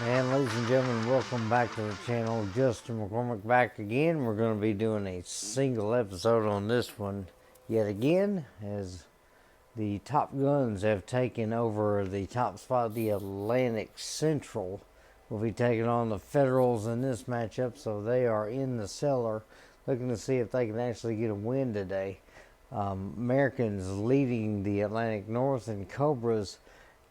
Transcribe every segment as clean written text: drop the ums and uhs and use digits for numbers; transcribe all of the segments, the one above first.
And ladies and gentlemen, welcome back to the channel. Justin McCormick back again. We're going to be doing a single episode on this one yet again, as the Top Guns have taken over the top spot. The Atlantic Central will be taking on the Federals in this matchup, so they are in the cellar looking to see if they can actually get a win today. Americans leading the Atlantic North, and Cobras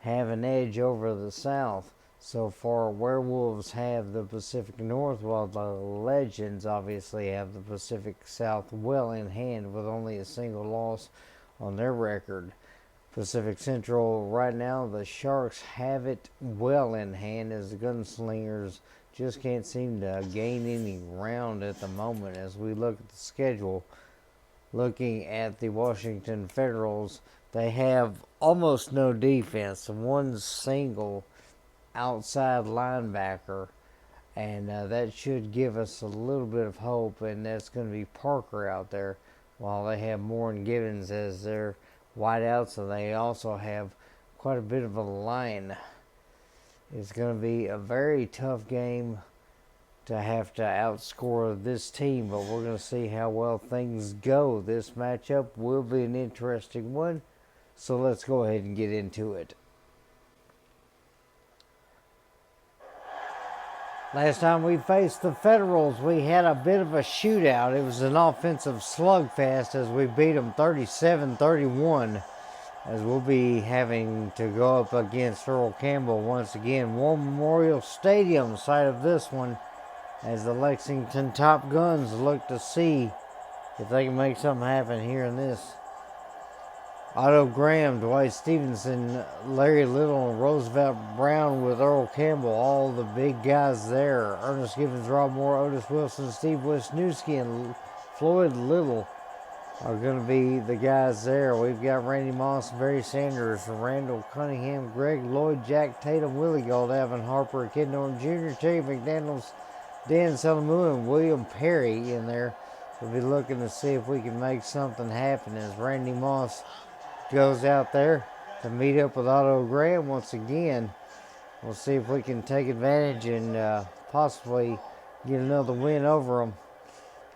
have an edge over the South. So far, Werewolves have the Pacific North, while the Legends obviously have the Pacific South well in hand with only a single loss on their record. Pacific Central, right now, the Sharks have it well in hand, as the Gunslingers just can't seem to gain any ground at the moment. As we look at the schedule, looking at the Washington Federals, they have almost no defense, one single outside linebacker, and that should give us a little bit of hope, and that's going to be Parker out there, while they have Moore and Gibbons as their wideouts, so they also have quite a bit of a line. It's going to be a very tough game to have to outscore this team, but we're going to see how well things go. This matchup will be an interesting one, so let's go ahead and get into it. Last time we faced the Federals, we had a bit of a shootout. It was an offensive slugfest as we beat them 37-31. As we'll be having to go up against Earl Campbell once again. War Memorial Stadium, site of this one, as the Lexington Top Guns look to see if they can make something happen here in this. Otto Graham, Dwight Stevenson, Larry Little, and Roosevelt Brown with Earl Campbell, all the big guys there. Ernest Gibbons, Rob Moore, Otis Wilson, Steve Wisniewski, and Floyd Little are going to be the guys there. We've got Randy Moss, Barry Sanders, Randall Cunningham, Greg Lloyd, Jack Tatum, Willie Gold, Evan Harper, Kid Norton Jr., Terry McDaniels, Dan Salamu, and William Perry in there. We'll be looking to see if we can make something happen as Randy Moss goes out there to meet up with Otto Graham once again. We'll see if we can take advantage and possibly get another win over them.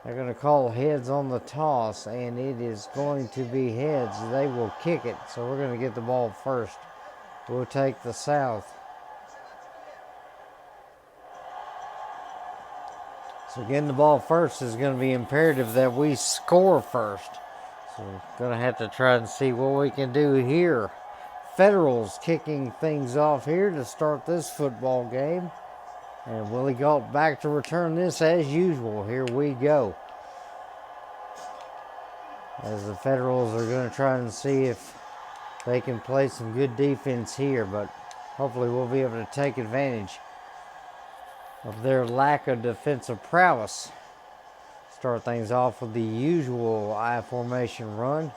They're going to call heads on the toss, and it is going to be heads. They will kick it, so we're going to get the ball first. We'll take the South. So getting the ball first is going to be imperative that we score first. So we're going to have to try and see what we can do here. Federals kicking things off here to start this football game. And Willie Galt back to return this as usual. Here we go. As the Federals are going to try and see if they can play some good defense here. But hopefully we'll be able to take advantage of their lack of defensive prowess. Start things off with the usual I formation run,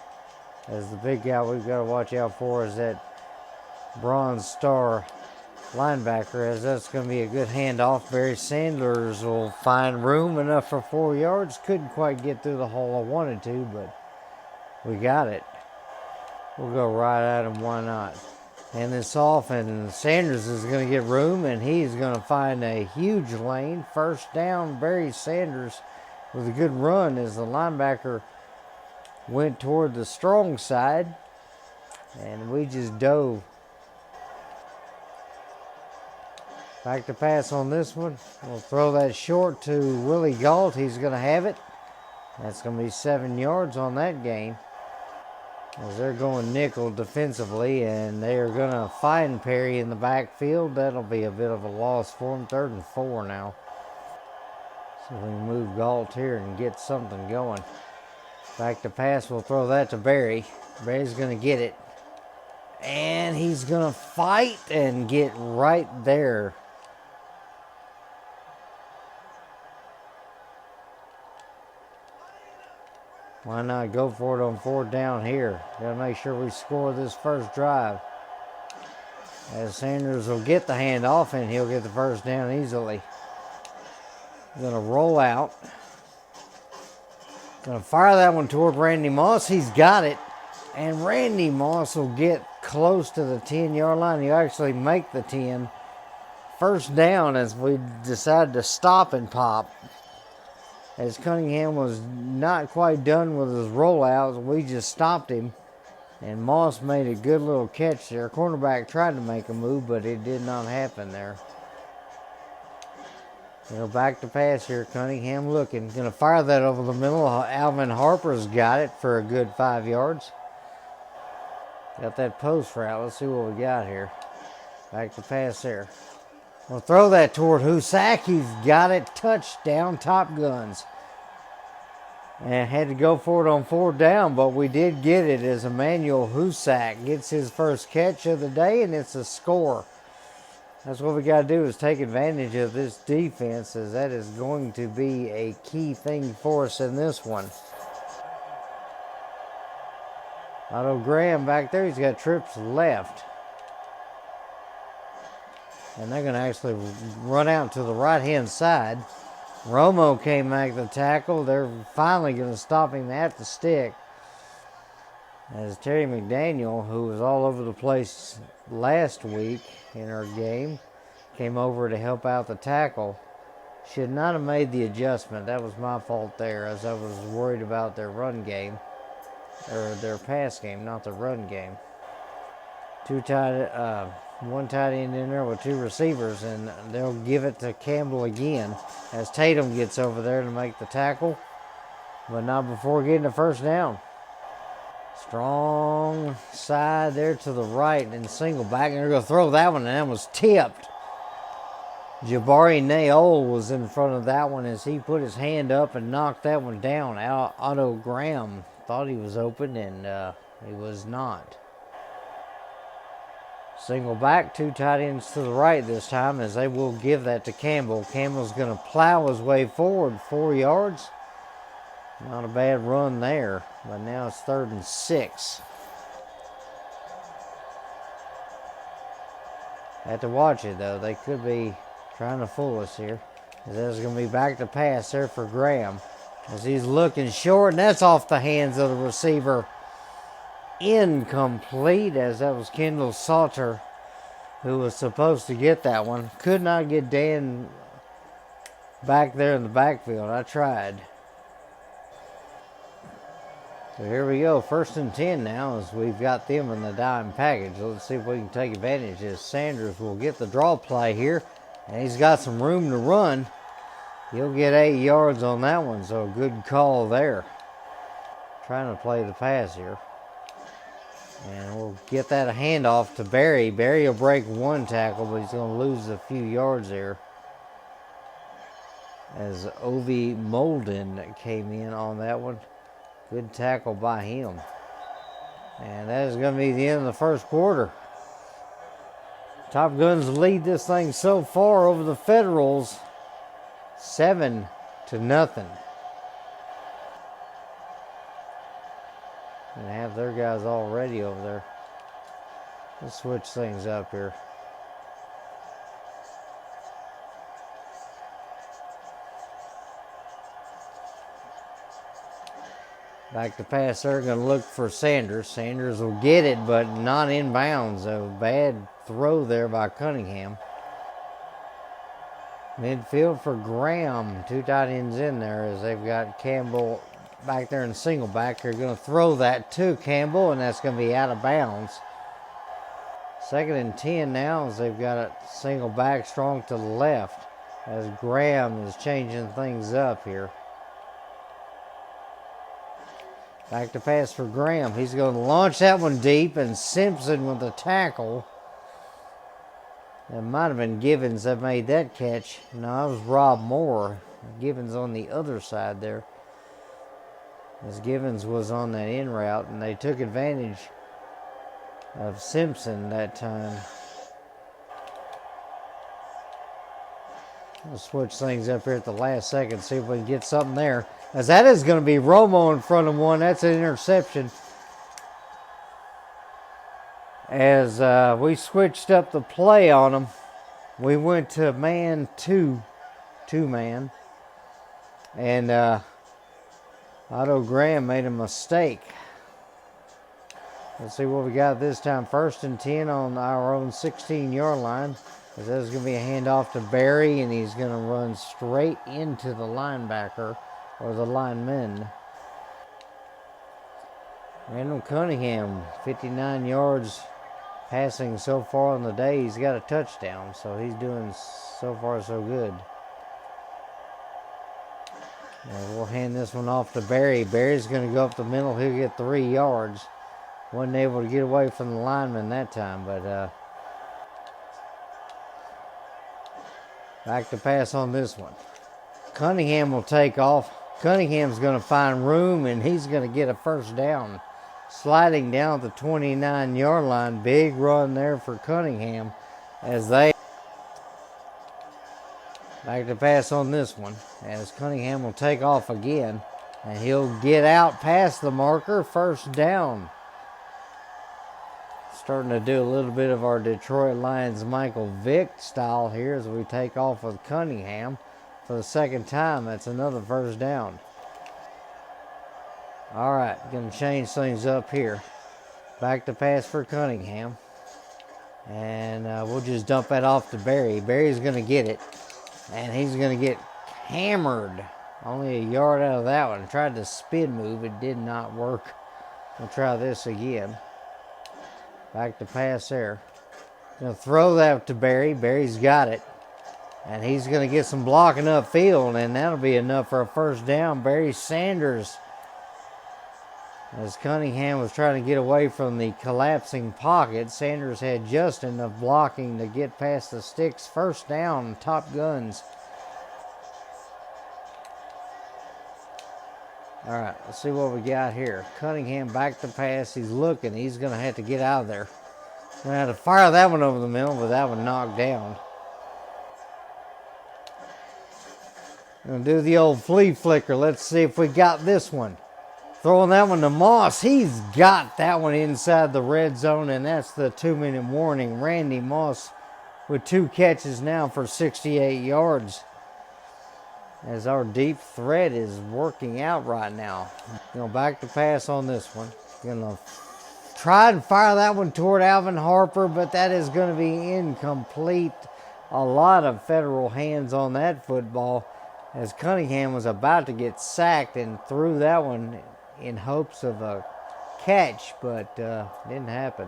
as the big guy we've got to watch out for is that Bronze Star linebacker, as that's going to be a good handoff. Barry Sanders will find room enough for 4 yards. Couldn't quite get through the hole I wanted to, but we got it. We'll go right at him, why not? Hand this off, and Sanders is going to get room, and he's going to find a huge lane. First down, Barry Sanders with a good run as the linebacker went toward the strong side, and we just dove. Back to pass on this one. We'll throw that short to Willie Galt. He's going to have it. That's going to be 7 yards on that gain, as they're going nickel defensively, and they are going to find Perry in the backfield. That'll be a bit of a loss for him. 3rd and 4 now. So we can move Galt here and get something going. Back to pass, we'll throw that to Barry. Barry's going to get it. And he's going to fight and get right there. Why not go for it on 4th down here? Got to make sure we score this first drive. As Sanders will get the handoff, and he'll get the first down easily. Going to roll out. Going to fire that one toward Randy Moss. He's got it. And Randy Moss will get close to the 10-yard line. He'll actually make the 10. first down as we decided to stop and pop. As Cunningham was not quite done with his rollouts, we just stopped him. And Moss made a good little catch there. Cornerback tried to make a move, but it did not happen there. Back to pass here. Cunningham looking. Going to fire that over the middle. Alvin Harper's got it for a good 5 yards. Got that post route. Let's see what we got here. Back to pass there. We'll throw that toward Husak. He's got it. Touchdown, Top Guns. And had to go for it on 4th down, but we did get it as Emmanuel Husak gets his first catch of the day, and it's a score. That's what we got to do, is take advantage of this defense, as that is going to be a key thing for us in this one. Otto Graham back there, he's got trips left. And they're going to actually run out to the right-hand side. Romo came back to tackle. They're finally going to stop him at the stick. As Terry McDaniel, who was all over the place last week in our game, came over to help out the tackle. Should not have made the adjustment. That was my fault there, as I was worried about their run game. Or their pass game, not the run game. One tight end in there with 2 receivers, and they'll give it to Campbell again as Tatum gets over there to make the tackle, but not before getting the first down. Strong side there to the right and single back, and they're going to throw that one, and that was tipped. Jabari Naol was in front of that one as he put his hand up and knocked that one down. Otto Graham thought he was open, and he was not. Single back, 2 tight ends to the right this time, as they will give that to Campbell. Campbell's going to plow his way forward 4 yards. Not a bad run there, but now it's 3rd and 6. Have to watch it, though. They could be trying to fool us here. There's going to be back to pass there for Graham, as he's looking short, and that's off the hands of the receiver. Incomplete, as that was Kendall Salter who was supposed to get that one. Could not get Dan back there in the backfield. I tried. So here we go, 1st and 10 now, as we've got them in the dime package. Let's see if we can take advantage. As Sanders will get the draw play here, and he's got some room to run. He'll get 8 yards on that one, so good call there. Trying to play the pass here. And we'll get that a handoff to Barry. Barry will break 1 tackle, but he's going to lose a few yards there, as Ovi Molden came in on that one. Good tackle by him. And that is going to be the end of the 1st quarter. Top Guns lead this thing so far over the Federals, 7-0. And have their guys all ready over there. Let's switch things up here. Back to pass, they're going to look for Sanders. Sanders will get it, but not in bounds. A bad throw there by Cunningham. Midfield for Graham. 2 tight ends in there, as they've got Campbell back there in single back. They're going to throw that to Campbell, and that's going to be out of bounds. 2nd and 10 now, as they've got a single back strong to the left, as Graham is changing things up here. Back to pass for Graham. He's going to launch that one deep, and Simpson with the tackle. It might have been Givens that made that catch. No, that was Rob Moore. Givens on the other side there, as Givens was on that in route, and they took advantage of Simpson that time. We'll switch things up here at the last second, see if we can get something there. As that is going to be Romo in front of one. That's an interception. As we switched up the play on them, we went to man two man. And Otto Graham made a mistake. Let's see what we got this time. 1st and 10 on our own 16-yard line. As that is going to be a handoff to Barry, and he's going to run straight into the linebacker or the lineman. Randall Cunningham, 59 yards passing so far on the day. He's got a touchdown, so he's doing so far so good. And we'll hand this one off to Barry. Barry's going to go up the middle. He'll get 3 yards. Wasn't able to get away from the lineman that time, but back to pass on this one. Cunningham will take off. Cunningham's going to find room, and he's going to get a first down. Sliding down the 29-yard line. Big run there for Cunningham as they... Back to pass on this one, as Cunningham will take off again, and he'll get out past the marker. First down. Starting to do a little bit of our Detroit Lions Michael Vick style here as we take off with Cunningham for the second time. That's another first down. All right, going to change things up here. Back to pass for Cunningham, and we'll just dump that off to Barry. Barry's going to get it. And he's going to get hammered. Only a yard out of that one. Tried to spin move. It did not work. We'll try this again. Back to pass there. Going to throw that to Barry. Barry's got it. And he's going to get some blocking upfield. And that'll be enough for a first down. Barry Sanders, as Cunningham was trying to get away from the collapsing pocket, Sanders had just enough blocking to get past the sticks. First down, Top Guns. All right, let's see what we got here. Cunningham back to pass. He's looking. He's going to have to get out of there. Going to have to fire that one over the middle, but that one knocked down. Going to do the old flea flicker. Let's see if we got this one. Throwing that one to Moss. He's got that one inside the red zone, and that's the 2-minute warning. Randy Moss with 2 catches now for 68 yards. As our deep threat is working out right now. Back to pass on this one. Going to try and fire that one toward Alvin Harper, but that is going to be incomplete. A lot of federal hands on that football, as Cunningham was about to get sacked and threw that one in hopes of a catch, but didn't happen.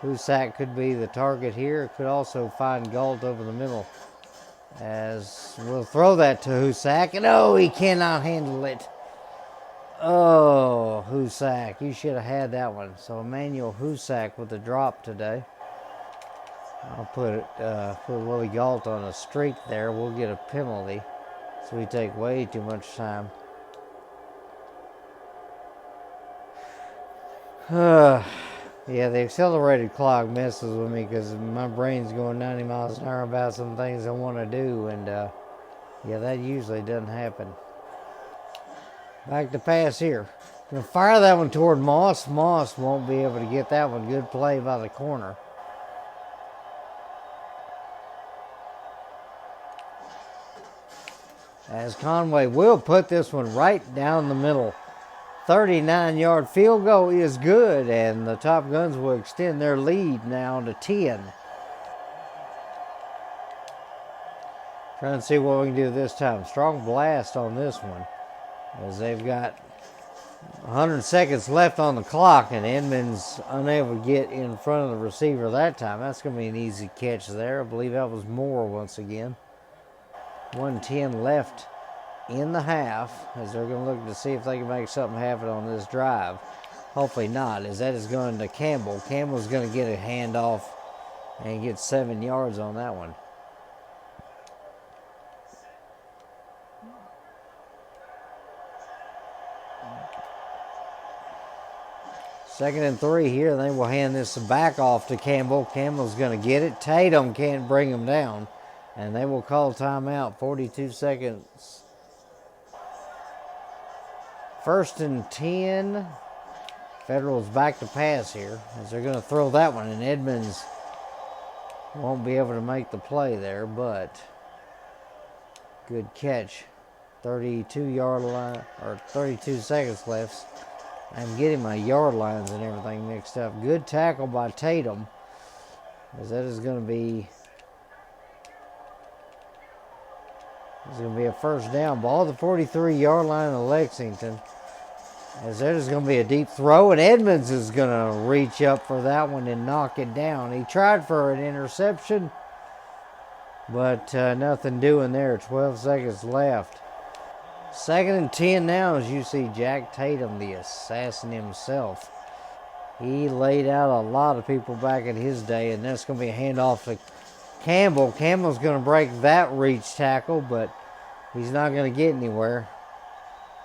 Husak could be the target here. Could also find Galt over the middle. As we'll throw that to Husak, and oh, he cannot handle it. Oh, Husak, you should have had that one. So Emmanuel Husak with the drop today. I'll put Willie Galt on a streak there. We'll get a penalty, so we take way too much time. Yeah, the accelerated clock messes with me because my brain's going 90 miles an hour about some things I want to do, and yeah, that usually doesn't happen. Back to pass here. Gonna fire that one toward Moss. Moss won't be able to get that one. Good play by the corner. As Conway will put this one right down the middle. 39-yard field goal is good, and the Top Guns will extend their lead now to 10. Trying to see what we can do this time. Strong blast on this one, as they've got 100 seconds left on the clock, and Edmonds unable to get in front of the receiver that time. That's going to be an easy catch there. I believe that was Moore once again. 1:10 left in the half, as they're going to look to see if they can make something happen on this drive. Hopefully not, as that is going to Campbell. Campbell's going to get a handoff and get 7 yards on that one. Second and 3 here. They will hand this back off to Campbell. Campbell's going to get it. Tatum can't bring him down, and they will call timeout. 42 seconds. 1st and 10. Federals back to pass here, as they're going to throw that one, and Edmonds won't be able to make the play there, but good catch. 32-yard line, or 32 seconds left. I'm getting my yard lines and everything mixed up. Good tackle by Tatum, as that is going to be It's going to be a first down ball. The 43-yard line of Lexington. As there's going to be a deep throw, and Edmonds is going to reach up for that one and knock it down. He tried for an interception, but nothing doing there. 12 seconds left. 2nd and 10 now, as you see Jack Tatum, the assassin himself. He laid out a lot of people back in his day, and that's going to be a handoff to Campbell. Campbell's going to break that reach tackle, but he's not going to get anywhere.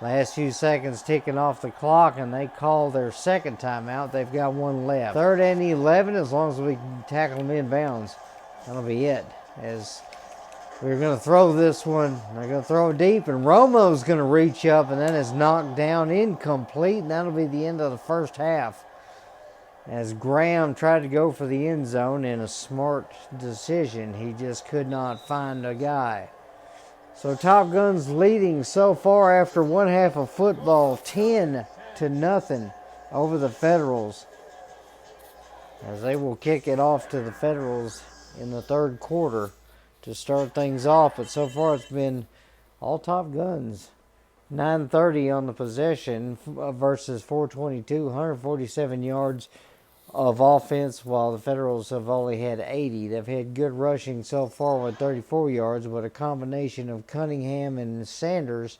Last few seconds ticking off the clock, and they call their second timeout. They've got one left. 3rd and 11, as long as we can tackle them inbounds. That'll be it. As we're going to throw this one, they're going to throw it deep, and Romo's going to reach up, and that is knocked down, incomplete, and that'll be the end of the first half. As Graham tried to go for the end zone in a smart decision, he just could not find a guy. So Top Guns leading so far after one half of football, 10-0 over the Federals. As they will kick it off to the Federals in the 3rd quarter to start things off. But so far it's been all Top Guns. 9:30 on the possession versus 422, 147 yards of offense, while the Federals have only had 80. They've had good rushing so far with 34 yards, but a combination of Cunningham and Sanders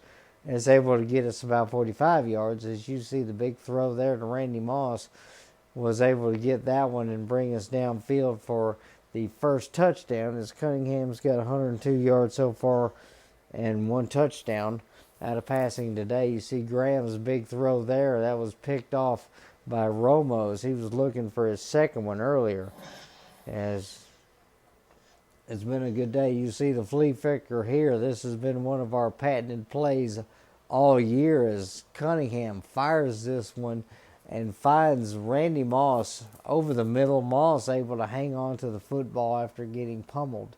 is able to get us about 45 yards. As you see, the big throw there to Randy Moss was able to get that one and bring us downfield for the first touchdown, as Cunningham's got 102 yards so far and 1 touchdown out of passing today. You see Graham's big throw there. That was picked off by Romo's. He was looking for his second one earlier. As it's been a good day. You see the flea flicker here. This has been one of our patented plays all year, as Cunningham fires this one and finds Randy Moss over the middle. Moss able to hang on to the football after getting pummeled.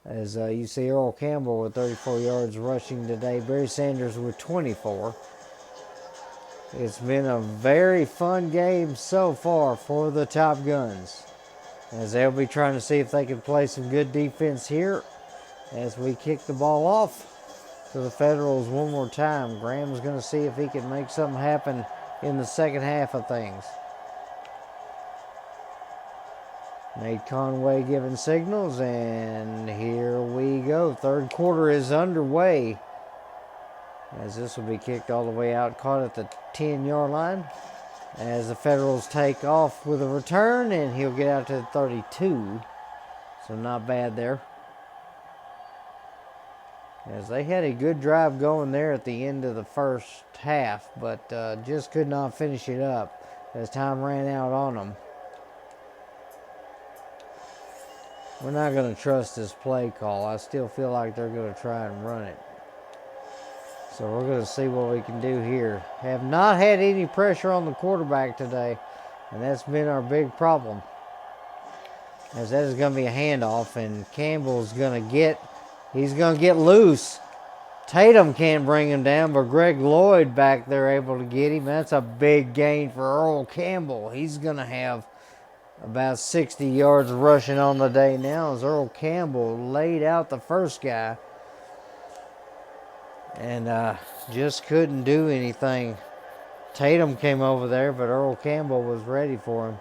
As you see Earl Campbell with 34 yards rushing today. Barry Sanders with 24. It's been a very fun game so far for the Top Guns, as they'll be trying to see if they can play some good defense here as we kick the ball off to the Federals one more time. Graham's going to see if he can make something happen in the second half of things. Nate Conway giving signals, and here we go. 3rd quarter is underway, as this will be kicked all the way out, caught at the 10-yard line, as the Federals take off with a return, and he'll get out to the 32. So not bad there. As they had a good drive going there at the end of the first half, but just could not finish it up as time ran out on them. We're not going to trust this play call. I still feel like they're going to try and run it. So we're going to see what we can do here. Have not had any pressure on the quarterback today, and that's been our big problem. As that is going to be a handoff, and Campbell's going to get loose. Tatum can't bring him down, but Greg Lloyd back there able to get him. That's a big gain for Earl Campbell. He's going to have about 60 yards rushing on the day now, as Earl Campbell laid out the first guy and just couldn't do anything. Tatum came over there, but Earl Campbell was ready for him,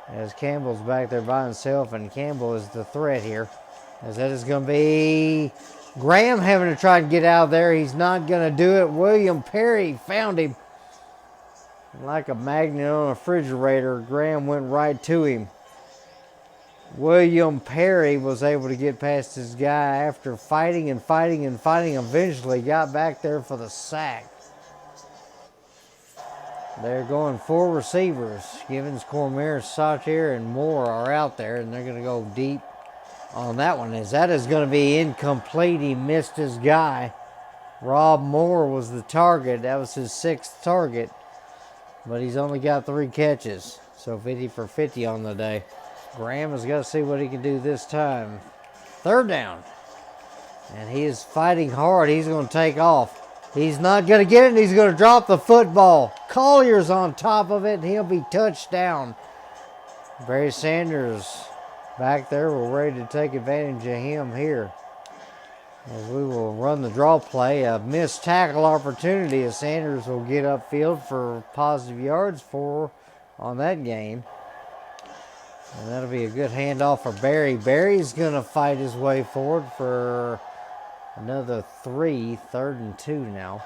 as Campbell's back there by himself, and Campbell is the threat here, as that is going to be Graham having to try and get out of there. He's not going to do it. William Perry found him. Like a magnet on a refrigerator, Graham went right to him. William Perry was able to get past his guy after fighting and fighting and fighting. Eventually got back there for the sack. They're going 4 receivers. Givens, Cormier, Sautier, and Moore are out there, and they're going to go deep on that one, as that is going to be incomplete. He missed his guy. Rob Moore was the target. That was his 6th target. But he's only got 3 catches, so 50 for 50 on the day. Graham has got to see what he can do this time. 3rd down. And he is fighting hard. He's going to take off. He's not going to get it, and he's going to drop the football. Collier's on top of it, and he'll be touchdown. Barry Sanders back there. We're ready to take advantage of him here. As we will run the draw play. A missed tackle opportunity as Sanders will get upfield for positive yards on that gain. And that'll be a good handoff for Barry. Barry's going to fight his way forward for another 3rd and 2 now.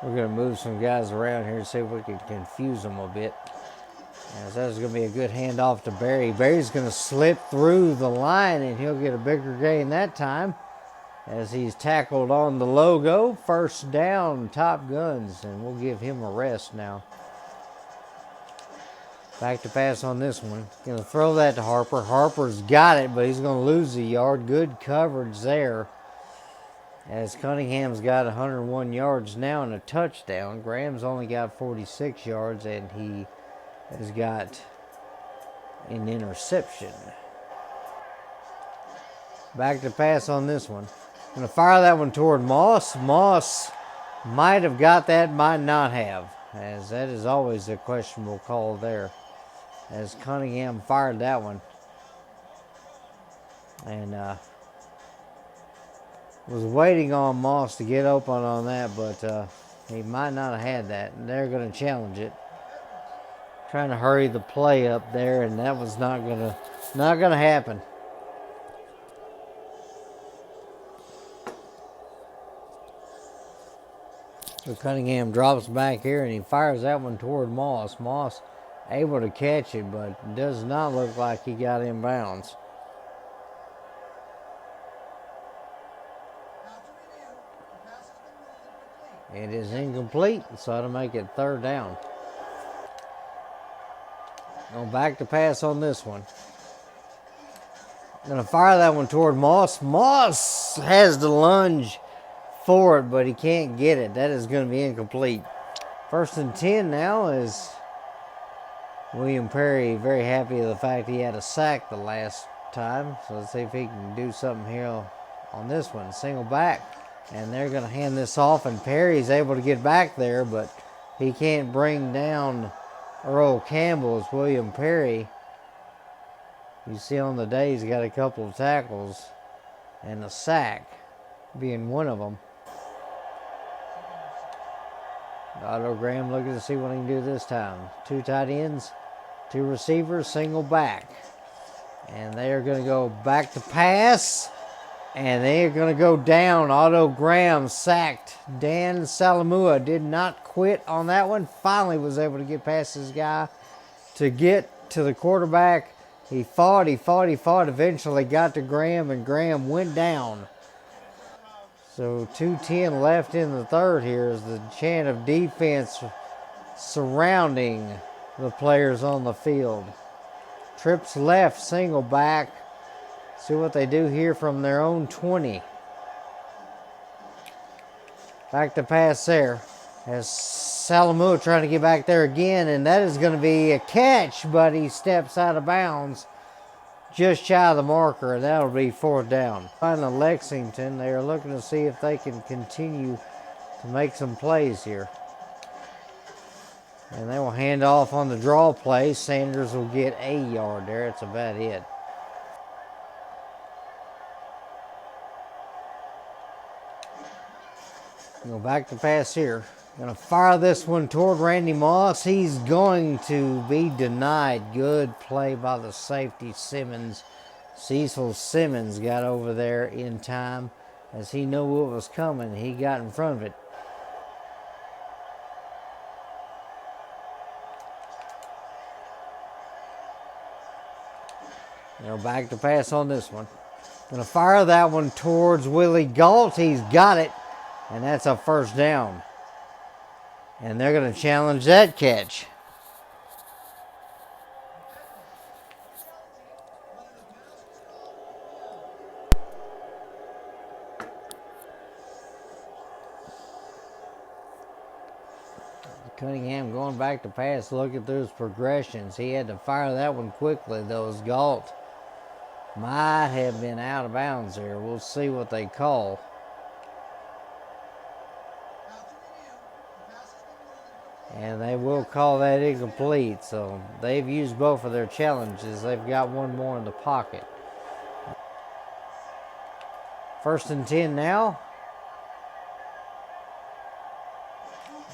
We're going to move some guys around here and see if we can confuse them a bit. As that's going to be a good handoff to Barry. Barry's going to slip through the line and he'll get a bigger gain that time as he's tackled on the logo. First down, Top Guns, and we'll give him a rest now. Back to pass on this one. Going to throw that to Harper. Harper's got it, but he's going to lose a yard. Good coverage there, as Cunningham's got 101 yards now and a touchdown. Graham's only got 46 yards, and he has got an interception. Back to pass on this one. Going to fire that one toward Moss. Moss might have got that, might not have, as that is always a questionable call there, as Cunningham fired that one and was waiting on Moss to get open on that, but he might not have had that, and they're going to challenge it, trying to hurry the play up there, and that was not gonna happen. So Cunningham drops back here and he fires that one toward Moss. Moss able to catch it, but does not look like he got in bounds. It is incomplete, so that'll make it 3rd down. Going back to pass on this one. Going to fire that one toward Moss. Moss has the lunge for it, but he can't get it. That is going to be incomplete. 1st and 10 now, is William Perry very happy with the fact he had a sack the last time. So let's see if he can do something here on this one. Single back, and they're going to hand this off, and Perry's able to get back there, but he can't bring down Earl Campbell. It's William Perry. You see on the day he's got a couple of tackles and a sack being one of them. Otto Graham looking to see what he can do this time. 2 tight ends, 2 receivers, single back. And they are going to go back to pass. And they are going to go down. Otto Graham sacked. Dan Salamua did not quit on that one. Finally was able to get past his guy to get to the quarterback. He fought. Eventually got to Graham, and Graham went down. So 2:10 left in the 3rd here as the chant of defense surrounding the players on the field. Trips left, single back. See what they do here from their own 20. Back to pass there, as Salamua trying to get back there again, and that is going to be a catch, but he steps out of bounds just shy of the marker, and that'll be 4th down. Finally, Lexington, they are looking to see if they can continue to make some plays here. And they will hand off on the draw play. Sanders will get a yard there. It's about it. Go back to pass here. Going to fire this one toward Randy Moss. He's going to be denied. Good play by the safety, Simmons. Cecil Simmons got over there in time as he knew what was coming. He got in front of it. Back to pass on this one. Going to fire that one towards Willie Galt. He's got it, and that's a 1st down. And they're going to challenge that catch. Cunningham going back to pass, looking through his progressions. He had to fire that one quickly, though, as Galt might have been out of bounds there. We'll see what they call. And they will call that incomplete. So they've used both of their challenges. They've got one more in the pocket. First and 10 now.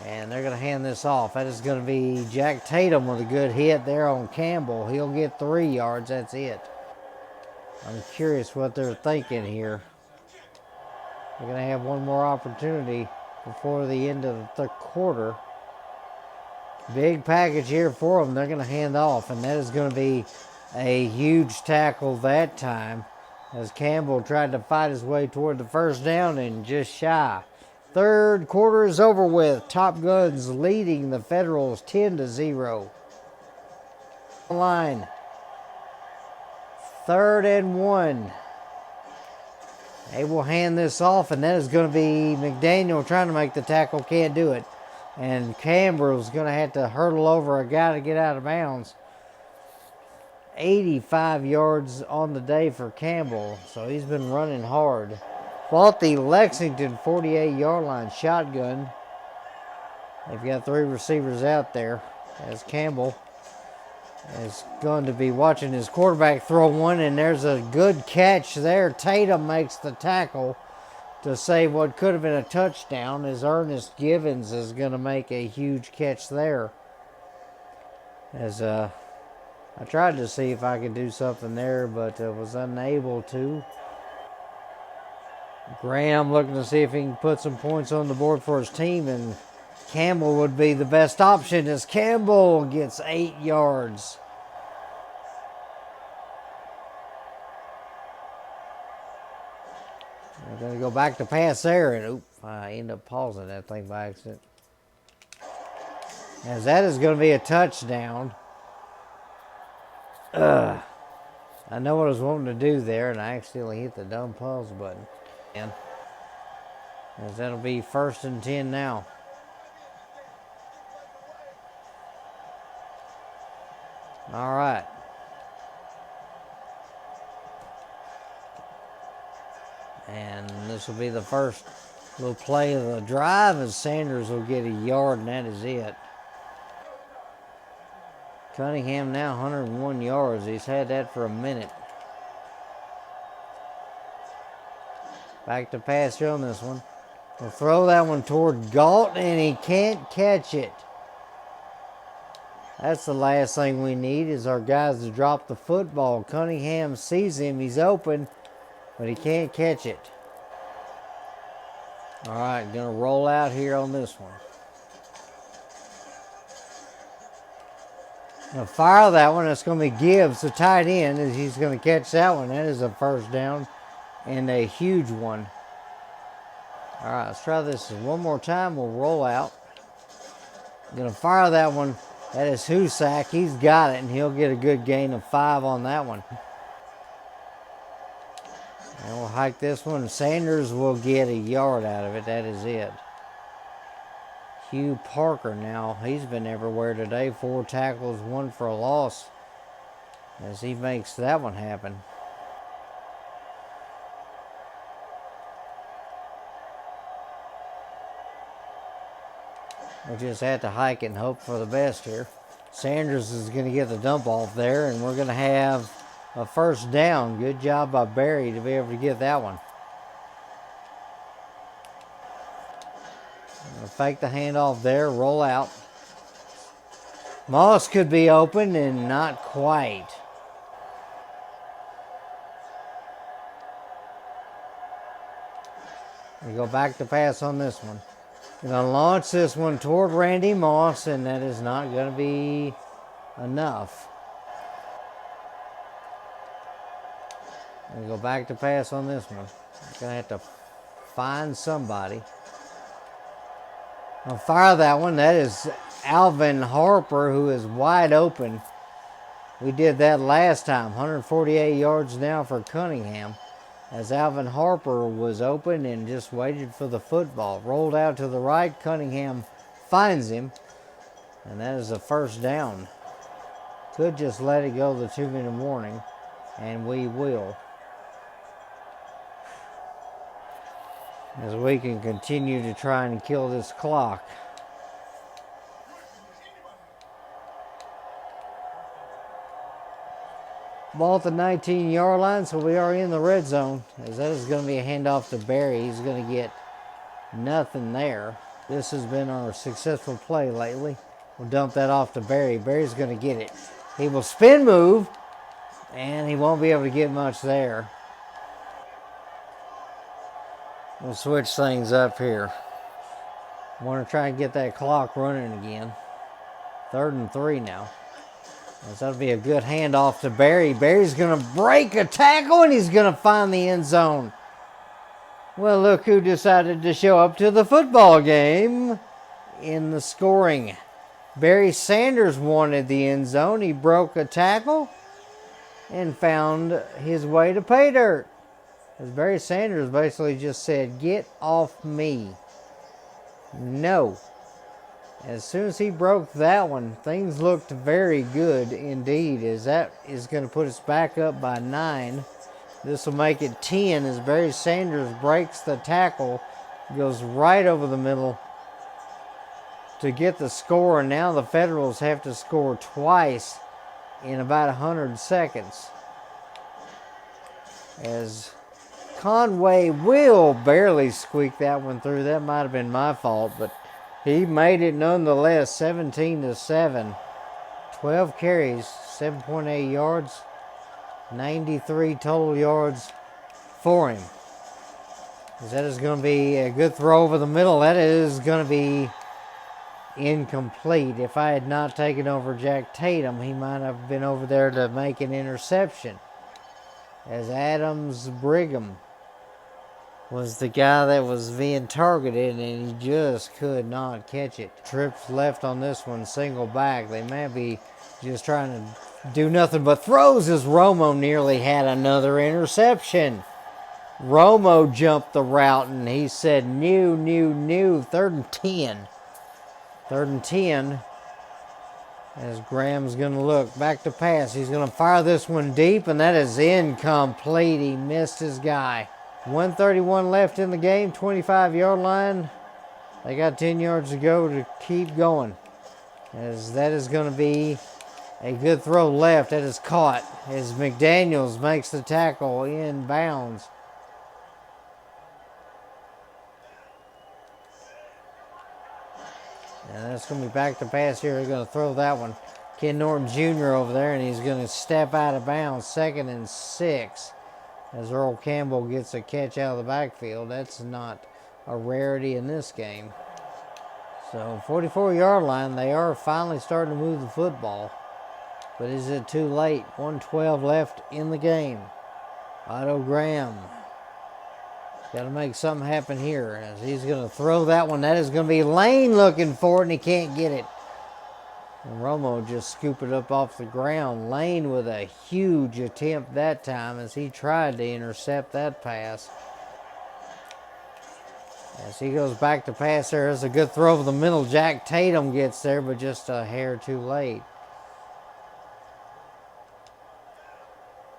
And they're going to hand this off. That is going to be Jack Tatum with a good hit there on Campbell. He'll get 3 yards. That's it. I'm curious what they're thinking here. They're going to have one more opportunity before the end of the quarter. Big package here for them. They're going to hand off, and that is going to be a huge tackle that time as Campbell tried to fight his way toward the first down and just shy. Third quarter is over with. Top Guns leading the Federals 10-0. Line. 3rd and 1. They will hand this off, and that is going to be McDaniel trying to make the tackle. Can't do it. And Campbell's going to have to hurdle over a guy to get out of bounds. 85 yards on the day for Campbell, so he's been running hard. Fought the Lexington 48-yard line shotgun. They've got 3 receivers out there as Campbell is going to be watching his quarterback throw one, and there's a good catch there. Tatum makes the tackle to save what could have been a touchdown, as Ernest Givens is going to make a huge catch there. As I tried to see if I could do something there, but was unable to. Graham looking to see if he can put some points on the board for his team, and Campbell would be the best option as Campbell gets 8 yards. They're going to go back to pass there, and I end up pausing that thing by accident. As that is going to be a touchdown. I know what I was wanting to do there, and I accidentally hit the dumb pause button. And as that'll be 1st and 10 now. All right. And this will be the first little play of the drive, as Sanders will get a yard, and that is it. Cunningham now 101 yards. He's had that for a minute. Back to pass here on this one. We'll throw that one toward Galt, and he can't catch it. That's the last thing we need, is our guys to drop the football. Cunningham sees him. He's open, but he can't catch it. All right, going to roll out here on this one. Now fire that one. That's going to be Gibbs, the tight end, as he's going to catch that one. That is a first down, and a huge one. All right, let's try this one more time. We'll roll out. Going to fire that one. That is Husak. He's got it, and he'll get a good gain of 5 on that one. And we'll hike this one. Sanders will get a yard out of it. That is it. Hugh Parker now. He's been everywhere today. 4 tackles, 1 for a loss, as he makes that one happen. We just have to hike it and hope for the best here. Sanders is going to get the dump off there, and we're going to have a first down. Good job by Barry to be able to get that one. Fake the handoff there, roll out. Moss could be open, and not quite. We go back to pass on this one. We're going to launch this one toward Randy Moss, and that is not going to be enough. We go back to pass on this one. We're going to have to find somebody. I'll fire that one. That is Alvin Harper, who is wide open. We did that last time. 148 yards now for Cunningham, as Alvin Harper was open and just waited for the football. Rolled out to the right. Cunningham finds him, and that is a first down. Could just let it go the 2-minute warning, and we will. As we can continue to try and kill this clock. Ball at the 19-yard line, so we are in the red zone. As that is going to be a handoff to Barry. He's going to get nothing there. This has been our successful play lately. We'll dump that off to Barry. Barry's going to get it. He will spin move, and he won't be able to get much there. We'll switch things up here. Want to try and get that clock running again. 3rd and 3 now. That'll be a good handoff to Barry. Barry's going to break a tackle, and he's going to find the end zone. Well, look who decided to show up to the football game in the scoring. Barry Sanders wanted the end zone. He broke a tackle and found his way to pay dirt. As Barry Sanders basically just said, "Get off me." No. As soon as he broke that one, things looked very good indeed, as that is going to put us back up by 9. This will make it 10 as Barry Sanders breaks the tackle, goes right over the middle to get the score, and now the Federals have to score twice in about 100 seconds. As Conway will barely squeak that one through. That might have been my fault, but he made it nonetheless. 17-7. 12 carries, 7.8 yards, 93 total yards for him. That is going to be a good throw over the middle. That is going to be incomplete. If I had not taken over Jack Tatum, he might have been over there to make an interception. As Adams Brigham was the guy that was being targeted, and he just could not catch it. Trips left on this one, single back. They may be just trying to do nothing but throws, as Romo nearly had another interception. Romo jumped the route, and he said, "No, no, no." 3rd and 10. 3rd and 10. As Graham's going to look back to pass. He's going to fire this one deep, and that is incomplete. He missed his guy. 1:31 left in the game, 25-yard line. They got 10 yards to go to keep going. As that is going to be a good throw left. That is caught as McDaniels makes the tackle in bounds. And that's going to be back to pass here. They're going to throw that one. Ken Norton Jr. over there, and he's going to step out of bounds. 2nd and 6. As Earl Campbell gets a catch out of the backfield. That's not a rarity in this game. So 44-yard line. They are finally starting to move the football. But is it too late? 1:12 left in the game. Otto Graham. Got to make something happen here. As he's going to throw that one. That is going to be Lane looking for it, and he can't get it. And Romo just scooped it up off the ground. Lane with a huge attempt that time as he tried to intercept that pass. As he goes back to pass, there is a good throw over the middle. Jack Tatum gets there, but just a hair too late.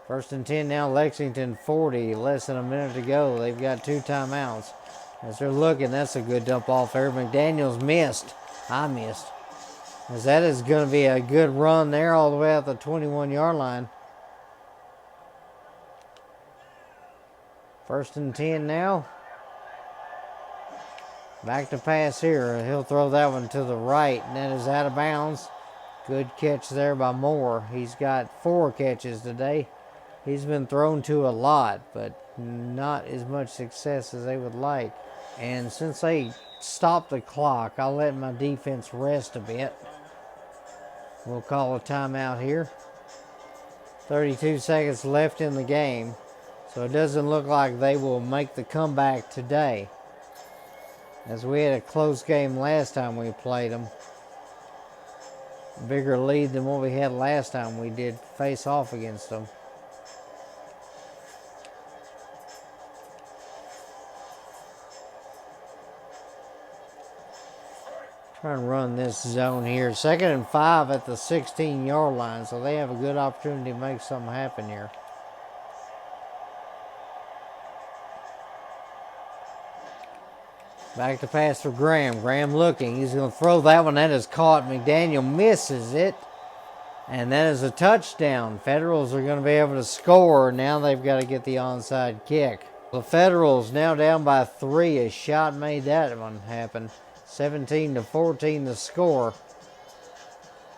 1st and 10 now, Lexington 40. Less than a minute to go. They've got 2 timeouts. As they're looking, that's a good dump off there. McDaniels missed. I missed. As that is going to be a good run there all the way out the 21-yard line. 1st and 10 now. Back to pass here. He'll throw that one to the right, and that is out of bounds. Good catch there by Moore. He's got 4 catches today. He's been thrown to a lot, but not as much success as they would like. And since they stopped the clock, I'll let my defense rest a bit. We'll call a timeout here. 32 seconds left in the game. So it doesn't look like they will make the comeback today, as we had a close game last time we played them. Bigger lead than what we had last time we did face off against them. Trying to run this zone here. 2nd and 5 at the 16-yard line, so they have a good opportunity to make something happen here. Back to pass for Graham. Graham looking. He's going to throw that one. That is caught. McDaniel misses it. And that is a touchdown. Federals are going to be able to score. Now they've got to get the onside kick. The Federals now down by 3. A shot made that one happen. 17-14 the score.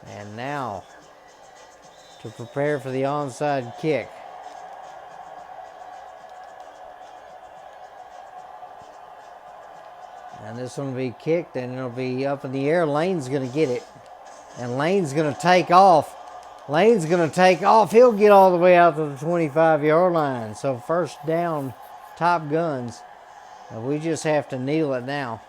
And now to prepare for the onside kick. And this one will be kicked and it'll be up in the air. Lane's going to get it. And Lane's going to take off. Lane's going to take off. He'll get all the way out to the 25-yard line. So first down, Top Guns. And we just have to kneel it now.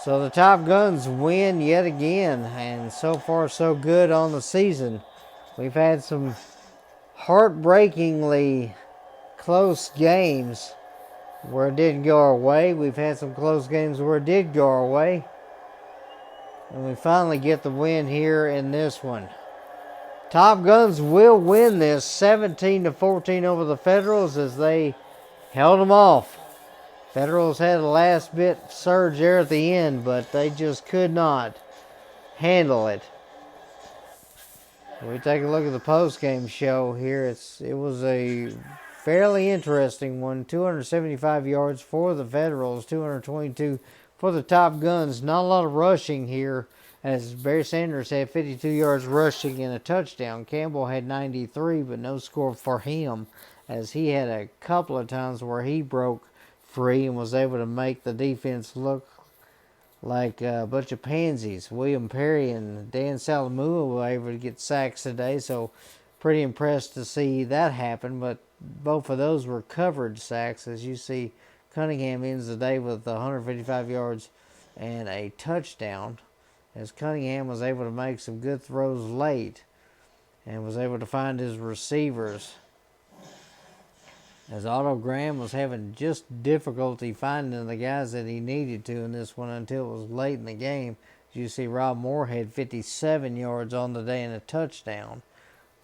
So the Top Guns win yet again. And so far so good on the season. We've had some heartbreakingly close games where it didn't go our way. We've had some close games where it did go our way. And we finally get the win here in this one. Top Guns will win this 17-14 over the Federals as they held them off. Federals had a last bit surge there at the end, but they just could not handle it. We take a look at the post-game show here. It was a fairly interesting one. 275 yards for the Federals, 222 for the Top Guns. Not a lot of rushing here, as Barry Sanders had 52 yards rushing and a touchdown. Campbell had 93, but no score for him, as he had a couple of times where he broke free and was able to make the defense look like a bunch of pansies. William Perry and Dan Salamua were able to get sacks today, so pretty impressed to see that happen. But both of those were coverage sacks. As you see, Cunningham ends the day with 155 yards and a touchdown, as Cunningham was able to make some good throws late and was able to find his receivers, as Otto Graham was having just difficulty finding the guys that he needed to in this one until it was late in the game. As you see, Rob Moore had 57 yards on the day and a touchdown.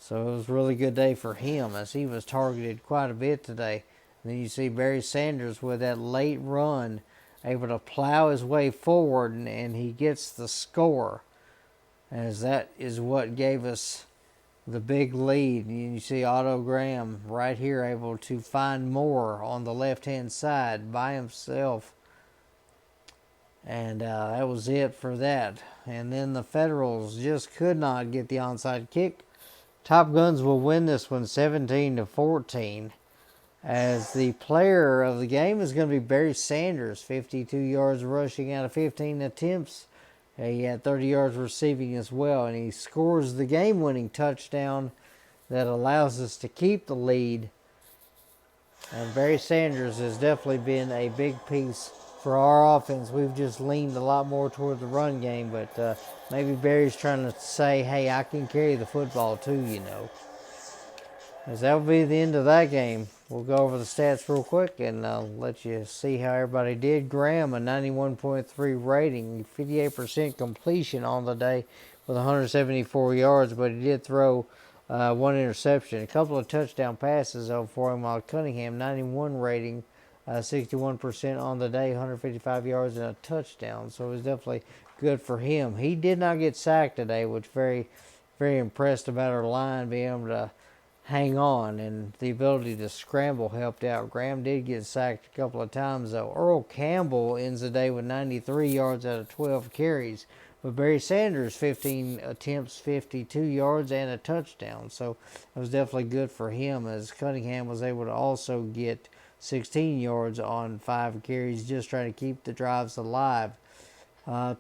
So it was a really good day for him, as he was targeted quite a bit today. And then you see Barry Sanders with that late run, able to plow his way forward, and he gets the score, as that is what gave us the big lead. And you see Otto Graham right here able to find Moore on the left-hand side by himself. And that was it for that. And then the Federals just could not get the onside kick. Top Guns will win this one 17-14. As the player of the game is going to be Barry Sanders, 52 yards rushing out of 15 attempts. He had 30 yards receiving as well, and he scores the game-winning touchdown that allows us to keep the lead. And Barry Sanders has definitely been a big piece for our offense. We've just leaned a lot more toward the run game, but maybe Barry's trying to say, hey, I can carry the football too, you know. As that will be the end of that game. We'll go over the stats real quick and let you see how everybody did. Graham, a 91.3 rating, 58% completion on the day with 174 yards, but he did throw one interception. A couple of touchdown passes though for him, while Cunningham, 91 rating, 61% on the day, 155 yards and a touchdown. So it was definitely good for him. He did not get sacked today, which very, very impressed about our line being able to hang on, and the ability to scramble helped out. Graham did get sacked a couple of times though. Earl Campbell ends the day with 93 yards out of 12 carries. But Barry Sanders, 15 attempts, 52 yards and a touchdown. So it was definitely good for him, as Cunningham was able to also get 16 yards on 5 carries, just trying to keep the drives alive.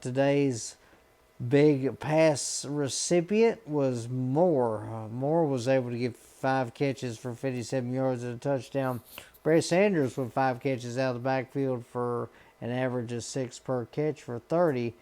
Today's big pass recipient was Moore. Moore was able to get 5 catches for 57 yards and a touchdown. Barry Sanders with 5 catches out of the backfield for an average of 6 per catch for 30.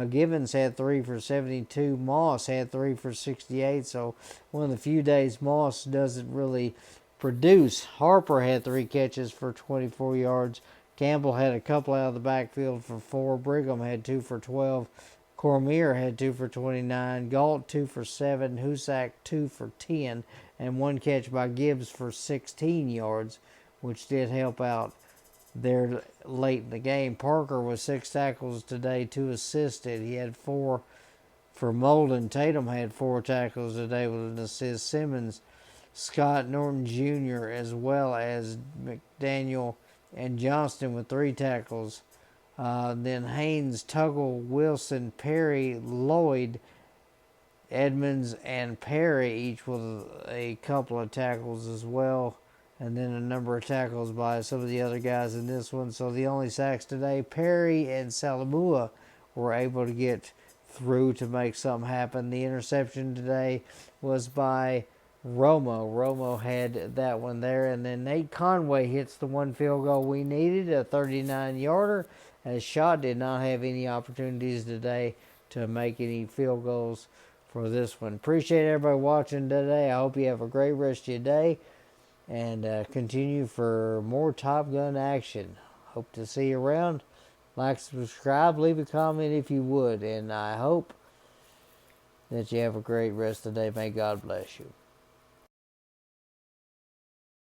Givens had 3 for 72. Moss had 3 for 68. So one of the few days Moss doesn't really produce. Harper had 3 catches for 24 yards. Campbell had a couple out of the backfield for 4. Brigham had 2 for 12. Cormier had 2 for 29. Galt 2 for 7. Husak 2 for 10. And 1 catch by Gibbs for 16 yards, which did help out there late in the game. Parker with 6 tackles today, 2 assisted. He had 4 For Molden, Tatum had 4 tackles today with an assist. Simmons, Scott Norton Jr., as well as McDaniel and Johnston with 3 tackles. Then Haynes, Tuggle, Wilson, Perry, Lloyd, Edmonds, and Perry each with a couple of tackles as well. And then a number of tackles by some of the other guys in this one. So the only sacks today, Perry and Salamua were able to get through to make something happen. The interception today was by Romo. Romo had that one there. And then Nate Conway hits the 1 field goal we needed, a 39-yarder. As Shaw did not have any opportunities today to make any field goals for this one. Appreciate everybody watching today. I hope you have a great rest of your day. And continue for more Top Gun action. Hope to see you around. Like, subscribe, leave a comment if you would. And I hope that you have a great rest of the day. May God bless you.